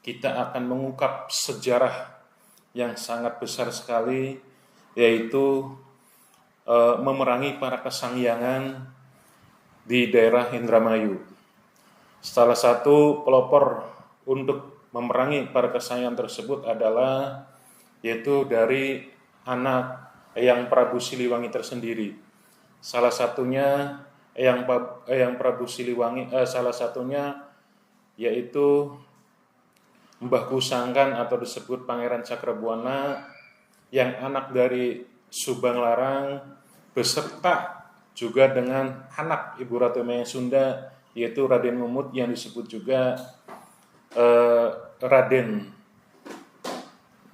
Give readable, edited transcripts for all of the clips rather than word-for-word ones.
kita akan mengungkap sejarah yang sangat besar sekali, yaitu memerangi para kesangyangan di daerah Indramayu. Salah satu pelopor untuk memerangi para kesangyangan tersebut adalah yaitu dari anak Eyang Prabu Siliwangi tersendiri. Salah satunya Eyang Prabu Siliwangi, salah satunya yaitu Mbah Kusangkan atau disebut Pangeran Cakrabuana, yang anak dari Subang Larang beserta juga dengan anak Ibu Ratu Mayang Sunda yaitu Raden Mumut yang disebut juga Raden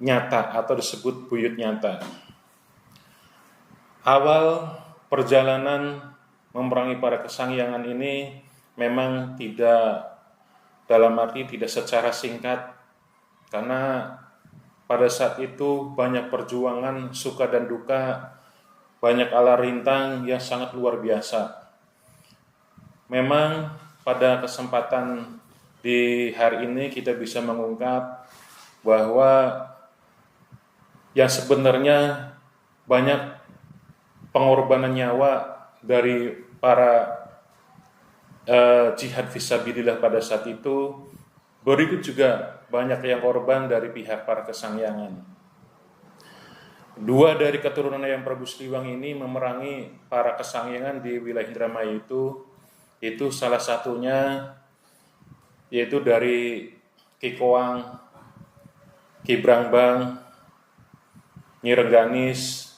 Nyata atau disebut Buyut Nyata. Awal perjalanan memerangi para kesangyangan ini memang tidak dalam arti tidak secara singkat, karena pada saat itu banyak perjuangan, suka dan duka, banyak ala rintang yang sangat luar biasa. Memang pada kesempatan di hari ini kita bisa mengungkap bahwa yang sebenarnya banyak pengorbanan nyawa dari para jihad fisabilillah pada saat itu. Berikut juga banyak yang korban dari pihak para kesangyangan. Dua dari keturunan Eyang Prabu Siliwangi ini memerangi para kesangyangan di wilayah Indramayu itu salah satunya yaitu dari Ki Koang, Ki Brangbang, Nyi Rengganis,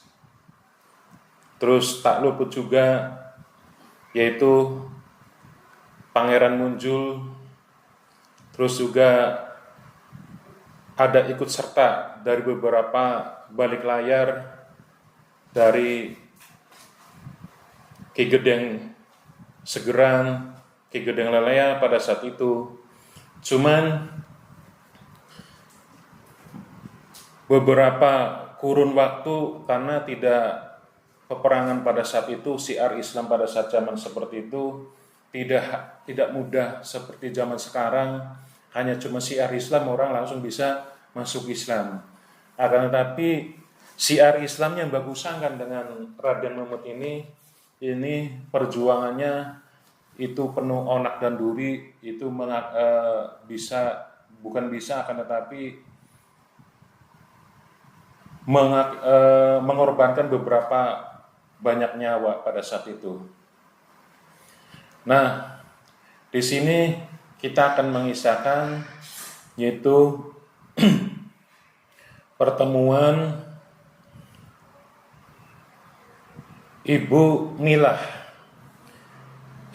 terus tak luput juga yaitu Pangeran Munjul, terus juga ada ikut serta dari beberapa balik layar dari Ki Gedeng Segeran, Ki Gedeng Lelea pada saat itu. Cuman beberapa kurun waktu karena tidak peperangan pada saat itu, syiar Islam pada saat zaman seperti itu tidak mudah seperti zaman sekarang, hanya cuma syiar Islam orang langsung bisa masuk Islam. Akan tetapi syiar Islam yang Mbah Kusangkan dengan Raden Mumut ini perjuangannya itu penuh onak dan duri, itu akan tetapi mengorbankan beberapa banyak nyawa pada saat itu. Nah, di sini kita akan mengisahkan yaitu pertemuan Ibu Milah.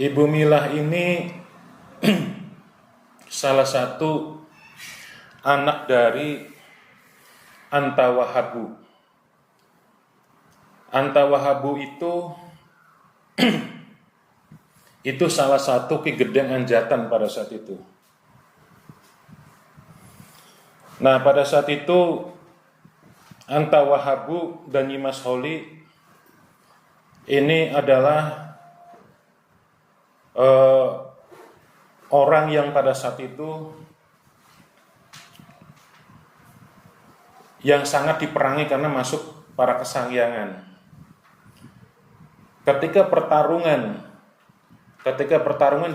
Ibu Milah ini salah satu anak dari Anta Wahabu. Anta Wahabu itu salah satu Ki Gedeng Anjatan pada saat itu. Nah, pada saat itu Anta Wahabu dan Nyi Mas Holi ini adalah orang yang pada saat itu yang sangat diperangi karena masuk para kesangyangan. Ketika pertarungan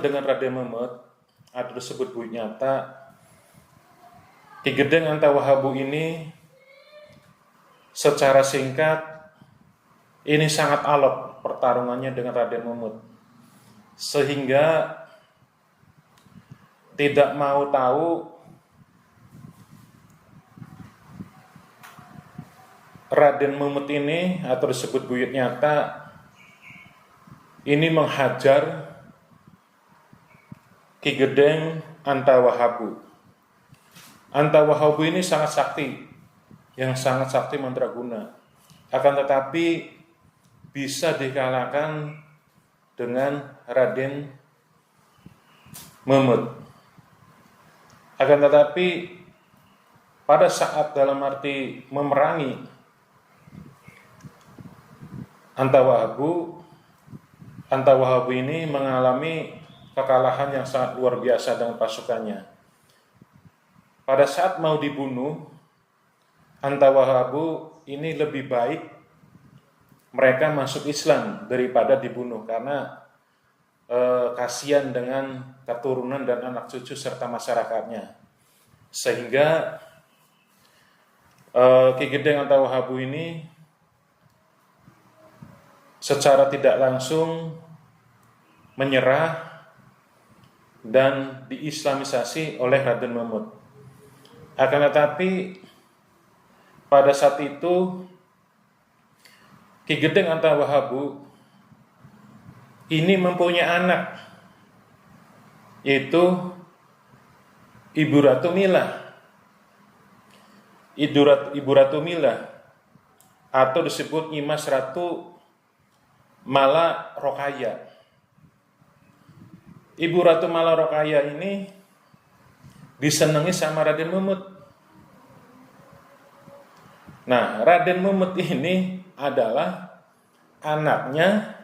dengan Raden Mumut atau disebut Buyut Nyata, Ki Gedeng Anta Wahabu ini secara singkat ini sangat alot pertarungannya dengan Raden Mumut, sehingga tidak mau tahu Raden Mumut ini atau disebut Buyut Nyata ini menghajar Ki Gedeng Anta Wahabu. Anta Wahabu ini sangat sakti mandraguna. Akan tetapi bisa dikalahkan dengan Raden Mumut. Akan tetapi pada saat dalam arti memerangi Anta Wahabu ini mengalami kekalahan yang sangat luar biasa dengan pasukannya. pada saat mau dibunuh, Antawahabu ini lebih baik mereka masuk Islam daripada dibunuh, karena kasihan dengan keturunan dan anak cucu serta masyarakatnya. Sehingga Ki Gedeng Antawahabu ini secara tidak langsung menyerah dan diislamisasi oleh Raden Mehmet. Akan tetapi pada saat itu Ki Gedeng Antawahabu ini mempunyai anak, yaitu Ibu Ratu Milah. Ibu Ratu Milah atau disebut Nyimas Ratu Mala Rokaya. Ibu Ratu Mala Rokaya ini disenangi sama Raden Mehmet. Nah, Raden Mehmet ini adalah anaknya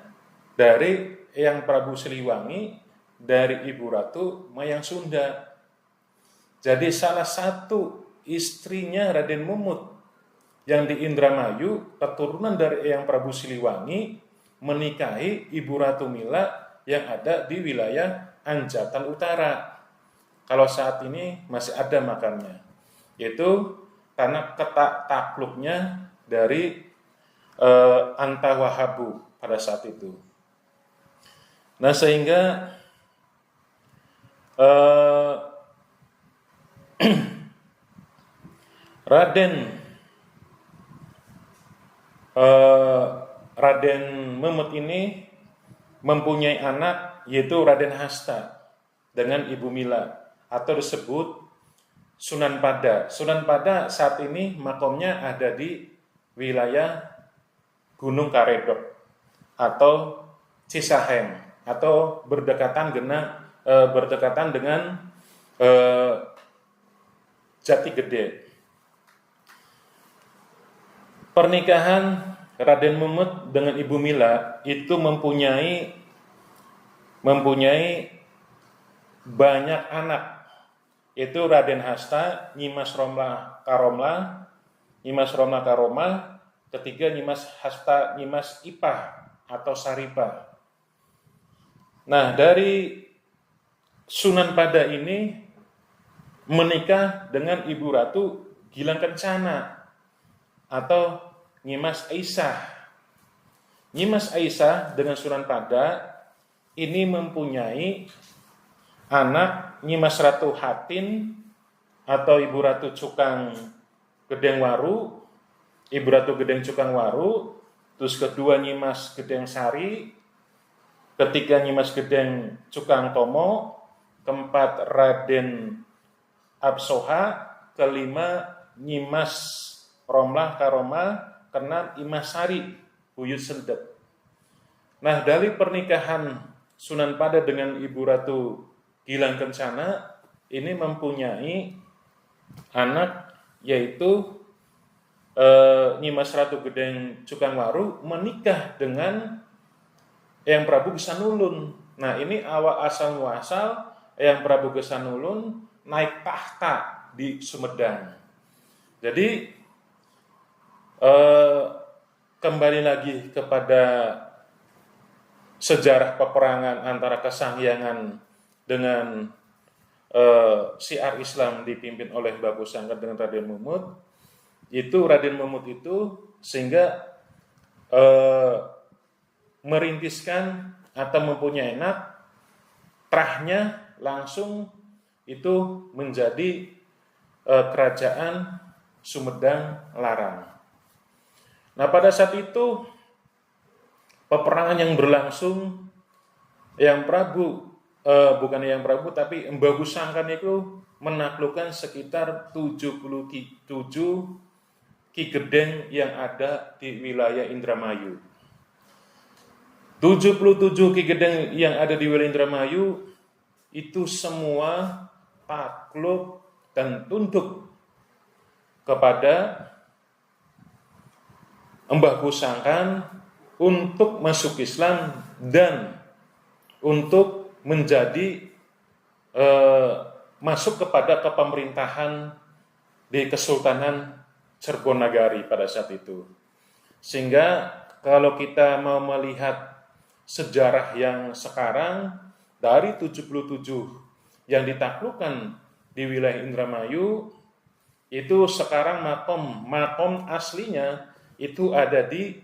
dari Eyang Prabu Siliwangi dari Ibu Ratu Mayang Sunda. Jadi salah satu istrinya Raden Mehmet yang di Indramayu, keturunan dari Eyang Prabu Siliwangi, menikahi Ibu Ratu Mila yang ada di wilayah Anjatan Utara. Kalau saat ini masih ada makamnya, yaitu karena ketak takluknya dari Antawahabu pada saat itu. Nah, sehingga Raden Mehmet ini mempunyai anak, yaitu Raden Hasta dengan Ibu Mila, atau disebut Sunan Pada. Sunan Pada saat ini makamnya ada di wilayah Gunung Karedok atau Cisahem, atau berdekatan dengan Jati Gede. Pernikahan Raden Mehmet dengan Ibu Mila itu mempunyai banyak anak, yaitu Raden Hasta, Nyimas Romlah Karomah, ketiga Nyimas Hasta, Nyimas Ipah atau Saripah. Nah, dari Sunan Pada ini menikah dengan Ibu Ratu Gilang Kencana atau Nyimas Aisyah. Nyimas Aisyah dengan Sunan Pada ini mempunyai anak Nyimas Ratu Hatin atau Ibu Ratu Cukang Gedeng Waru, Ibu Ratu Gedeng Cukang Waru, terus kedua Nyimas Gedeng Sari, ketiga Nyimas Gedeng Cukang Tomo, keempat Raden Absoha, kelima Nyimas Romlah Karomah, keenam Imas Sari Buyut Sedep. Nah, dari pernikahan Sunan Pada dengan Ibu Ratu Gilang Kencana ini mempunyai anak, yaitu Nyimas Ratu Gedeng Cukang Waru menikah dengan Eyang Prabu Gesanulun. Nah, ini awal asal muasal Eyang Prabu Gesanulun naik tahta di Sumedang. Jadi kembali lagi kepada sejarah peperangan antara Kesangyangan dengan syiar Islam dipimpin oleh Babu Sangkat dengan Raden Mehmet. Itu Raden Mehmet itu sehingga merintiskan atau mempunyai anak, terahnya langsung itu menjadi kerajaan Sumedang Larang. Nah, pada saat itu peperangan yang berlangsung, tapi Babu Sangkan itu menaklukkan sekitar 77 Ki Gedeng yang ada di wilayah Indramayu. 77 Ki Gedeng yang ada di wilayah Indramayu itu semua takluk dan tunduk kepada Mbah Kusangkan untuk masuk Islam dan untuk menjadi masuk kepada kepemerintahan di Kesultanan Cirebon Nagari pada saat itu. Sehingga kalau kita mau melihat sejarah yang sekarang, dari 77 yang ditaklukkan di wilayah Indramayu, itu sekarang makom aslinya itu ada di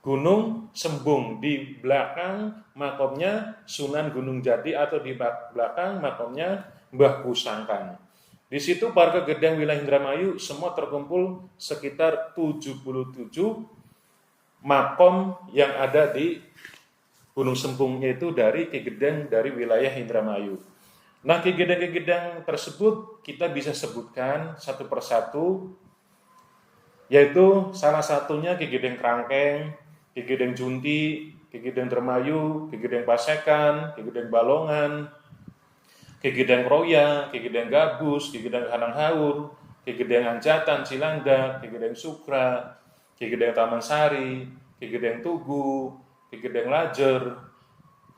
Gunung Sembung, di belakang makomnya Sunan Gunung Jati atau di belakang makomnya Mbah Kusangkan. Di situ warga Gedeng wilayah Indramayu semua terkumpul sekitar 77 makom yang ada di Gunung Sembung, yaitu dari Ki Gedeng dari wilayah Indramayu. Nah, Ki Gedeng tersebut kita bisa sebutkan satu persatu, yaitu salah satunya Ki Gedeng Krangkeng, Ki Gedeng Junti, Ki Gedeng Dermayu, Ki Gedeng Pasekan, Ki Gedeng Balongan, Ki Gedeng Roya, Ki Gedeng Gabus, Ki Gedeng Hanang Haur, Ki Gedeng Anjatan Cilandak, Ki Gedeng Sukra, Ki Gedeng Taman Sari, Ki Gedeng Tugu, Ki Gedeng Lajer,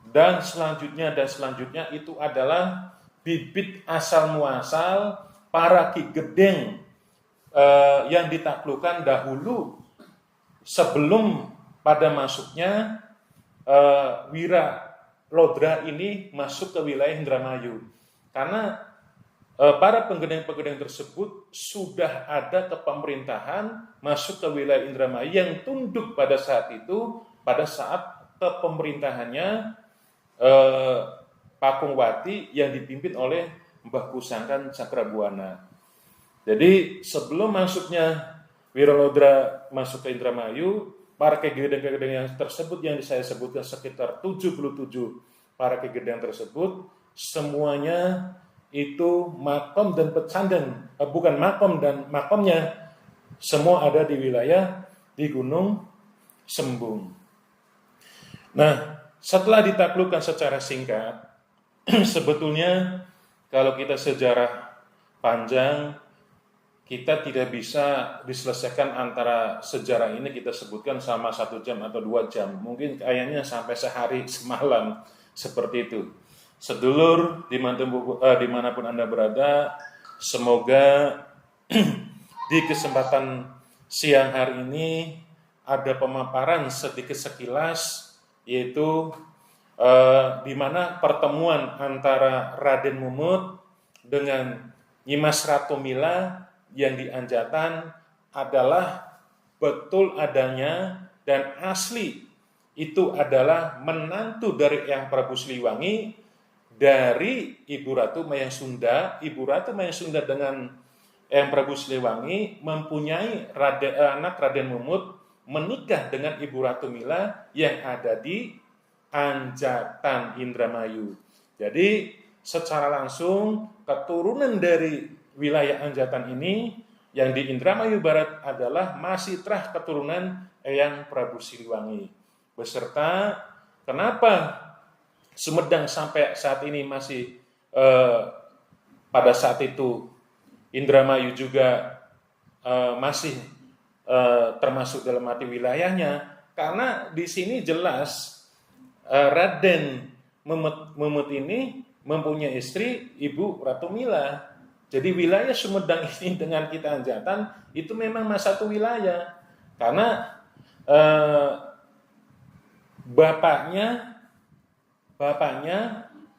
dan selanjutnya itu adalah bibit asal muasal para Ki Gedeng yang ditaklukkan dahulu sebelum pada masuknya Wira Lodra ini masuk ke wilayah Indramayu. Karena para penggedeng-penggedeng tersebut sudah ada kepemerintahan masuk ke wilayah Indramayu yang tunduk pada saat itu, pada saat kepemerintahannya Pakung Wati yang dipimpin oleh Mbah Kusangkan Cakrabuana. Jadi sebelum masuknya Wiralodra masuk ke Indramayu, para kegedeng-kegedeng yang tersebut yang saya sebutkan sekitar 77 para kegedeng tersebut semuanya itu makom dan pecandan, bukan makom dan makomnya semua ada di wilayah di Gunung Sembung. Nah, setelah ditaklukkan secara singkat, sebetulnya kalau kita sejarah panjang, kita tidak bisa diselesaikan antara sejarah ini kita sebutkan sama 1 jam atau 2 jam. Mungkin kayaknya sampai sehari semalam seperti itu. Sedulur dimanapun Anda berada, semoga di kesempatan siang hari ini ada pemaparan sedikit sekilas, yaitu di mana pertemuan antara Raden Mumut dengan Nyimas Ratu Mila yang di Anjatan adalah betul adanya dan asli, itu adalah menantu dari Eyang Prabu Siliwangi dari Ibu Ratu Mayang Sunda. Ibu Ratu Mayang Sunda dengan Eyang Prabu Siliwangi mempunyai anak Raden Mumut menikah dengan Ibu Ratu Mila yang ada di Anjatan Indramayu. Jadi secara langsung keturunan dari wilayah Anjatan ini yang di Indramayu Barat adalah masih terah keturunan Eyang Prabu Siliwangi. Beserta kenapa Sumedang sampai saat ini masih pada saat itu Indramayu juga masih termasuk dalam arti wilayahnya, karena di sini jelas Raden Mumut ini mempunyai istri Ibu Ratu Mila. Jadi wilayah Sumedang ini dengan kita Anjatan itu memang satu wilayah, karena bapaknya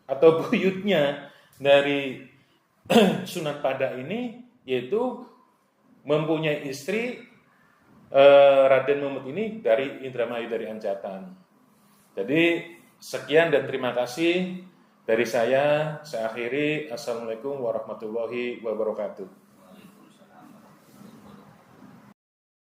atau buyutnya dari Sunan Pada ini yaitu mempunyai istri Raden Mumut ini dari Indramayu, dari Anjatan. Jadi sekian dan terima kasih dari saya akhiri. Assalamualaikum warahmatullahi wabarakatuh.